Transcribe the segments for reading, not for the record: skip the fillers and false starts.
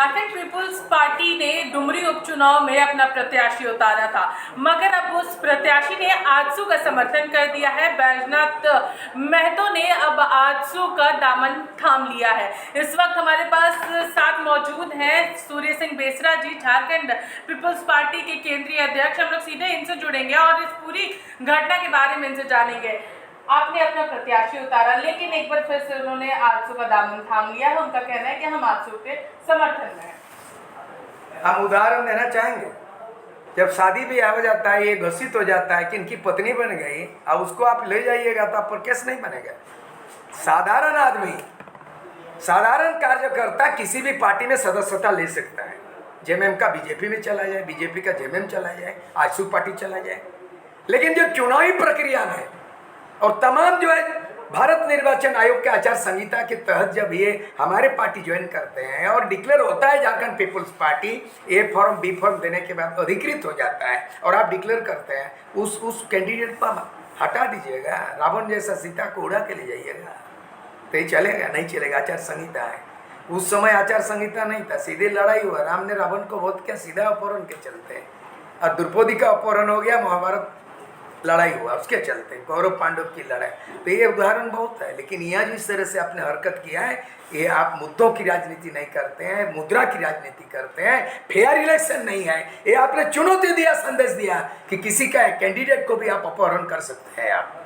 Jharkhand people's party ने डुमरी उपचुनाव में अपना प्रत्याशी उतारा था, मगर अब उस प्रत्याशी ने आजसू का समर्थन कर दिया है। बैजनाथ महतो ने अब आजसू का दामन थाम लिया है। इस वक्त हमारे पास साथ मौजूद हैं सूर्य सिंह बेसरा जी, झारखंड पीपुल्स पार्टी के केंद्रीय अध्यक्ष। हम लोग सीधे इनसे जुड़ेंगे और इस पूरी घटना के बारे में इनसे जानेंगे। आपने अपना प्रत्याशी उतारा, लेकिन एक बार फिर से उन्होंने आजसू का दामन थाम लिया है। उनका कहना है कि हम आजसू के समर्थन में हैं। हम उदाहरण देना चाहेंगे, जब शादी भी हो जाता है, ये घोषित हो जाता है कि इनकी पत्नी बन गई, अब उसको आप ले जाइएगा तो आप पर केस नहीं बनेगा। साधारण आदमी, साधारण कार्यकर्ता किसी भी पार्टी में सदस्यता ले सकता है। जेएमएम का बीजेपी में चला जाए, बीजेपी का जेएमएम चला जाए, आजसू पार्टी चला जाए। लेकिन जो चुनावी प्रक्रिया में और तमाम जो है भारत निर्वाचन आयोग के आचार संहिता के तहत जब ये हमारे पार्टी ज्वाइन करते हैं और डिक्लेयर होता है झारखंड पीपुल्स पार्टी, ए फॉर्म बी फॉर्म देने के बाद अधिकृत हो जाता है और आप डिक्लेयर करते हैं, उस कैंडिडेट पर हटा दीजिएगा। रावण जैसा सीता को उड़ा के ले जाइएगा तो ये चलेगा? नहीं चलेगा। आचार संहिता है। उस समय आचार संहिता नहीं था, सीधे लड़ाई हुआ। राम ने रावण को वध किया सीधा अपहरण के चलते, और द्रौपदी का अपहरण हो गया, महाभारत लड़ाई हुआ उसके चलते, कौरव पांडव की लड़ाई। तो ये उदाहरण बहुत है। लेकिन यहाँ जिस तरह से आपने हरकत किया है, ये आप मुद्दों की राजनीति नहीं करते हैं, मुद्रा की राजनीति करते हैं, फेयर इलेक्शन नहीं है। ये आपने चुनौती दिया, संदेश दिया कि किसी का कैंडिडेट को भी आप अपहरण कर सकते हैं। आप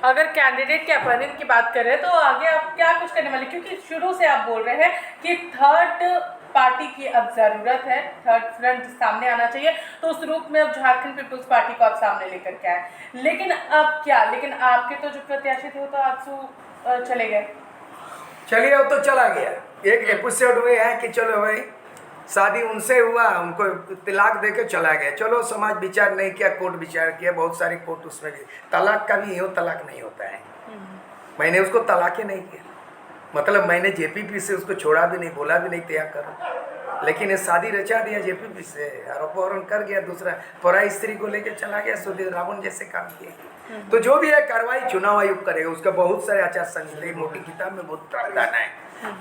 अगर कैंडिडेट के अपहरण की बात करें तो आगे आप क्या कुछ करने वाले, क्योंकि शुरू से आप बोल रहे हैं कि थर्ड पार्टी की अब जरूरत है, थर्ड फ्रंट सामने आना चाहिए, तो उस रूप में अब झारखंड पीपुल्स पार्टी को आप सामने लेकर के आए। लेकिन अब क्या, लेकिन आपके तो जो प्रत्याशी थे वो तो आजसू चले गए। चलिए, अब तो चला गया। एक एपिसोड हुए हैं कि चलो भाई शादी उनसे हुआ, उनको तलाक दे के चला गया। चलो, समाज विचार नहीं किया, कोर्ट विचार किया, बहुत सारे कोर्ट उसमें भी तलाक का भी तलाक नहीं होता है। मैंने उसको तलाक ही नहीं किया, मतलब मैंने जेपीपी से उसको छोड़ा भी नहीं, बोला भी नहीं तैयार करो, लेकिन ये शादी रचा दिया जेपीपी से और अपहरण कर गया, दूसरा पराई स्त्री को लेकर चला गया, सुधीर रावण जैसे काम किए। तो जो भी है कार्रवाई चुनाव आयोग करेगा, उसका बहुत सारे आचार संहिता मोटी किताब में बहुत प्रावधान है।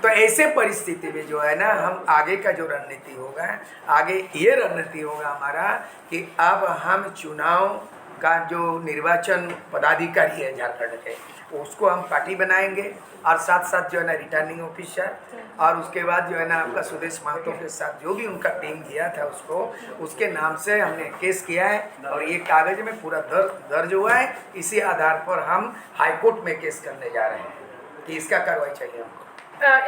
तो ऐसे परिस्थिति में जो है ना, हम आगे का जो रणनीति होगा, आगे ये रणनीति होगा हमारा कि अब हम चुनाव का जो निर्वाचन पदाधिकारी है झारखंड के, उसको हम पार्टी बनाएंगे और साथ साथ जो है ना रिटर्निंग ऑफिसर, और उसके बाद जो है ना आपका सुदेश महतो के साथ जो भी उनका टीम किया था उसको, उसके नाम से हमने केस किया है और ये कागज में पूरा दर्ज हुआ है। इसी आधार पर हम हाईकोर्ट में केस करने जा रहे हैं कि इसका कार्रवाई चाहिए हमको।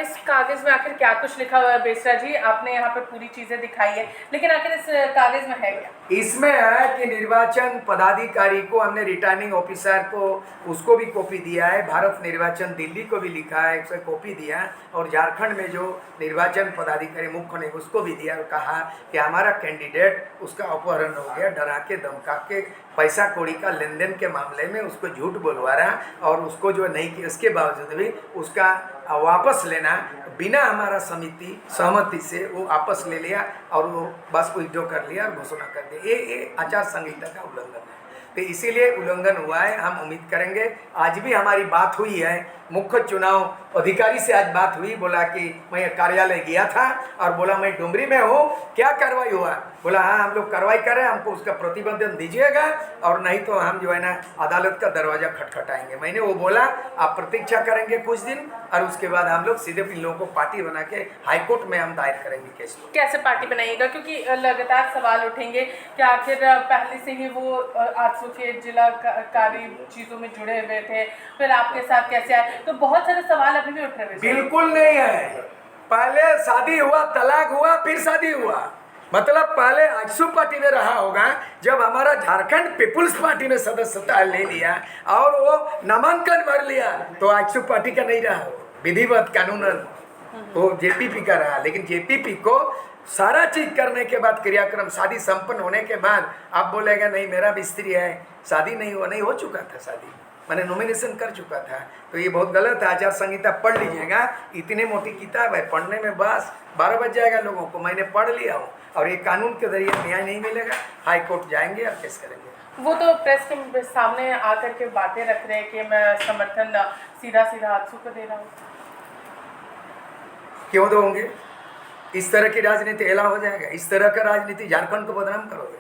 इस कागज में आखिर क्या कुछ लिखा हुआ है बेसरा जी? आपने यहाँ पे पूरी चीजें दिखाई है, लेकिन आखिर इस कागज में है क्या? इसमें है कि निर्वाचन पदाधिकारी को हमने रिटर्निंग ऑफिसर को उसको भी कॉपी दिया है, भारत निर्वाचन दिल्ली को भी लिखा है, उसे कॉपी दिया, और झारखंड में जो निर्वाचन पदाधिकारी मुख्य ने उसको भी दिया और कहा कि हमारा कैंडिडेट उसका अपहरण हो गया, डरा के धमका के पैसा कौड़ी का लेन देन के मामले में उसको झूठ बोलवा रहा, और उसको जो नहीं किया उसके बावजूद भी उसका वापस लेना बिना हमारा सहमति से वो वापस ले लिया और वो बस विड्रॉ कर लिया और घोषणा कर दिया। ये आचार संहिता का उल्लंघन है, तो इसीलिए उल्लंघन हुआ है। हम उम्मीद करेंगे, आज भी हमारी बात हुई है, मुख्य चुनाव अधिकारी से आज बात हुई, बोला कि मैं कार्यालय गया था और बोला मैं डुमरी में हूँ, क्या कार्रवाई हुआ? बोला हाँ हम लोग कार्रवाई कर रहे हैं, हमको उसका प्रतिवेदन दीजिएगा और नहीं तो हम जो है ना अदालत का दरवाजा खटखटाएंगे। मैंने वो बोला आप प्रतीक्षा करेंगे कुछ दिन और उसके बाद हम लोग सीधे इन लोगों को पार्टी बना के हाईकोर्ट में हम दायर करेंगे केस। कैसे पार्टी बनाइएगा? क्योंकि लगातार सवाल उठेंगे कि आखिर पहले से ही वो आजसू के जिला कार्य चीज़ों में जुड़े हुए थे, फिर आपके साथ कैसे आए? तो बहुत सारे सवाल अभी भी उठ रहे हैं। बिल्कुल नहीं है। पहले शादी हुआ, तलाक हुआ, फिर शादी हुआ, मतलब पहले आजसू पार्टी में रहा होगा, जब हमारा झारखंड पीपुल्स पार्टी में सदस्यता ले लिया और वो नामांकन भर लिया तो आजसू पार्टी का नहीं रहा, विधिवत कानूनन वो जेपीपी का रहा। लेकिन जेपीपी को सारा चीज करने के बाद, क्रियाक्रम शादी संपन्न होने के बाद आप बोलेगा नहीं मेरा भी स्त्री है, शादी नहीं हुआ, नहीं हो चुका था शादी, मैंने नॉमिनेशन कर चुका था। तो ये बहुत गलत है। आचार संहिता पढ़ लीजिएगा, इतनी मोटी किताब है, पढ़ने में बस 12 बज जाएगा लोगों को। मैंने पढ़ लिया हूँ और ये कानून के जरिए न्याय नहीं मिलेगा, हाई कोर्ट जाएंगे और केस करेंगे। वो तो प्रेस के सामने आकर के बातें रख रहे हैं कि मैं समर्थन सीधा सीधा आजसू को दे रहा हूँ। क्यों दोगे? इस तरह की राजनीति एला हो जाएगा। इस तरह का राजनीति झारखंड को बदनाम करोगे।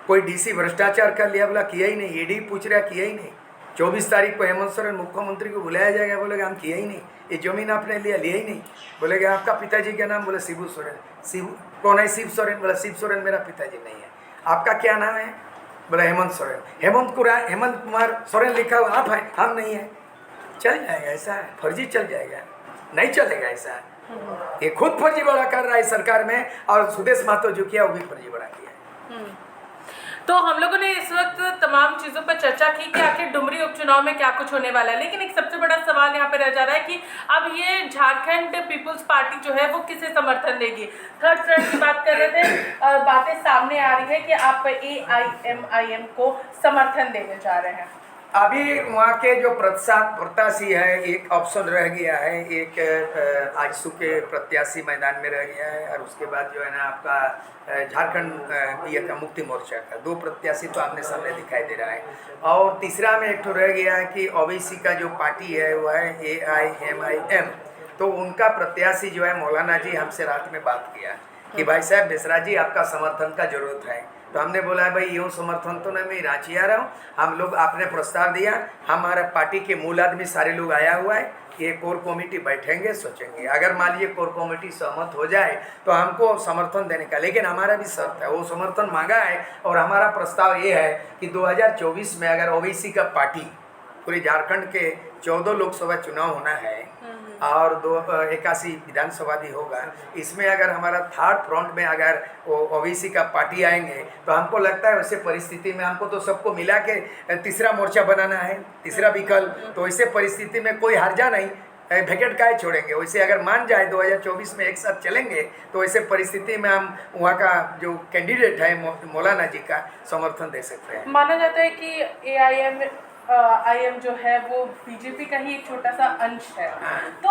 कोई डीसी भ्रष्टाचार कर लिया, बोला किया ही नहीं, ईडी पूछ रहा किया ही नहीं। 24 तारीख को हेमंत सोरेन मुख्यमंत्री को बुलाया जाएगा, बोलेगा हम किया ही नहीं, ये जमीन आपने लिया ही नहीं। बोलेगा आपका पिताजी का नाम, बोले शिबू सोरेन। शिबू कौन है? शिव सोरेन। बोला शिव सोरेन मेरा पिताजी नहीं है। आपका क्या नाम है? बोला हेमंत सोरेन। हेमंत कुमार सोरेन लिखा हुआ आप है, हम नहीं है। चल जाएगा ऐसा? फर्जी चल जाएगा? नहीं चलेगा ऐसा। ये खुद फर्जी बड़ा कर रहा है सरकार में, और सुदेश महतो जो किया वो भी फर्जी बड़ा किया है। तो हम लोगों ने इस वक्त तमाम चीज़ों पर चर्चा की कि आखिर डुमरी उपचुनाव में क्या कुछ होने वाला है, लेकिन एक सबसे बड़ा सवाल यहाँ पे रह जा रहा है कि अब ये झारखंड पीपुल्स पार्टी जो है वो किसे समर्थन देगी। थर्ड फ्रंट की बात कर रहे थे, बातें सामने आ रही है कि आप AIMIM को समर्थन देने जा रहे हैं। अभी वहाँ के जो प्रत्याशी है, एक ऑप्शन रह गया है, एक आजसू के प्रत्याशी मैदान में रह गया है, और उसके बाद जो है ना आपका झारखंड ये का मुक्ति मोर्चा का 2 प्रत्याशी तो आमने सामने दिखाई दे रहा है। और तीसरा में एक तो रह गया है कि ओबीसी का जो पार्टी है वो है AIMIM। तो उनका प्रत्याशी जो है मौलाना जी हमसे रात में बात किया कि भाई साहब बेसरा जी आपका समर्थन का जरूरत है। तो हमने बोला भाई यूँ समर्थन तो नहीं, मैं रांची आ रहा हूँ, हम लोग आपने प्रस्ताव दिया, हमारा पार्टी के मूल आदमी सारे लोग आया हुआ है, ये कोर कमेटी बैठेंगे, सोचेंगे, अगर मान लीजिए कोर कमेटी सहमत हो जाए तो हमको समर्थन देने का, लेकिन हमारा भी शर्त है, वो समर्थन मांगा है। और हमारा प्रस्ताव ये है कि 2024 में अगर ओबीसी का पार्टी पूरे झारखंड के 14 लोकसभा चुनाव होना है और 81 विधानसभा भी होगा, इसमें अगर हमारा थर्ड फ्रंट में अगर वो ओबीसी का पार्टी आएंगे तो हमको लगता है वैसे परिस्थिति में हमको तो सबको मिला के तीसरा मोर्चा बनाना है, तीसरा विकल्प। तो ऐसे परिस्थिति में कोई हर्जा नहीं, वैकेंट काहे छोड़ेंगे। वैसे अगर मान जाए 2024 में एक साथ चलेंगे तो ऐसे परिस्थिति में हम वहाँ का जो कैंडिडेट है मौलाना जी का समर्थन दे सकते हैं। माना जाता है कि AIM जो है वो बीजेपी का ही एक छोटा सा अंश है। तो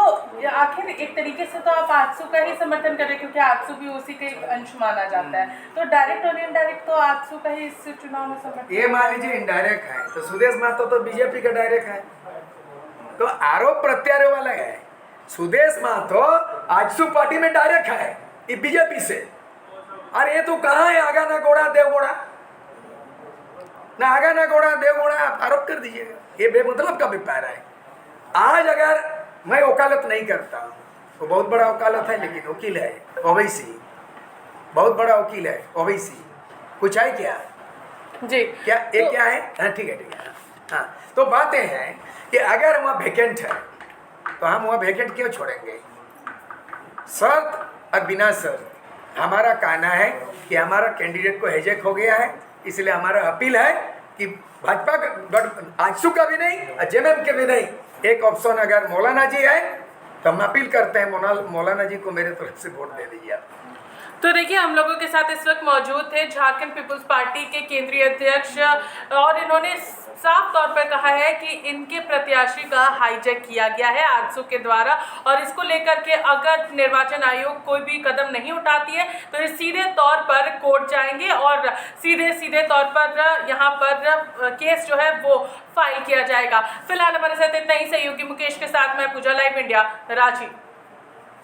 आखिर एक तरीके से तो आप आजसू का ही समर्थन कर रहे हैं, क्योंकि आजसू भी उसी का एक अंश माना जाता है। तो डायरेक्ट और इनडायरेक्ट तो आजसू का ही इस चुनाव में समर्थन। ये मान लीजिए इनडायरेक्ट है तो सुदेश महतो तो बीजेपी का डायरेक्ट है, तो आरोप प्रत्यारोप वाला है। सुदेश महतो आजसू पार्टी में डायरेक्ट है, ये बीजेपी से। अरे ये तो कहाँ है आगा ना घोड़ा देवगोड़ा, ना आगा ना घोड़ा देवगोड़ा, आप आरोप कर दीजिएगा। ये बेमतलब का व्यापार है। आज अगर मैं वकालत नहीं करता हूँ, वो बहुत बड़ा वकालत है, लेकिन वकील है ओवैसी, बहुत बड़ा वकील है ओवैसी, कुछ है क्या जी? क्या ये क्या है? हाँ ठीक है हाँ। तो बातें हैं कि अगर वहाँ वैकेंट है तो हम वहाँ वैकेंट क्यों छोड़ेंगे? शर्त और बिना शर्त हमारा कहना है कि हमारा कैंडिडेट को हेजेक हो गया है, इसलिए हमारा अपील है कि भाजपा का आजसू का भी नहीं और जेएमएम के भी नहीं, एक ऑप्शन अगर मौलाना जी है तो हम अपील करते हैं मौलाना जी को मेरे तरफ से वोट दे दीजिए आप। तो देखिए, हम लोगों के साथ इस वक्त मौजूद थे झारखंड पीपुल्स पार्टी के केंद्रीय अध्यक्ष, और इन्होंने साफ तौर पर कहा है कि इनके प्रत्याशी का हाईजैक किया गया है आजसू के द्वारा, और इसको लेकर के अगर निर्वाचन आयोग कोई भी कदम नहीं उठाती है तो ये सीधे तौर पर कोर्ट जाएंगे और सीधे तौर पर यहाँ पर केस जो है वो फाइल किया जाएगा। फिलहाल हमारे साथ इतना ही। सहयोगी मुकेश के साथ मैं पूजा, लाइव इंडिया, रांची।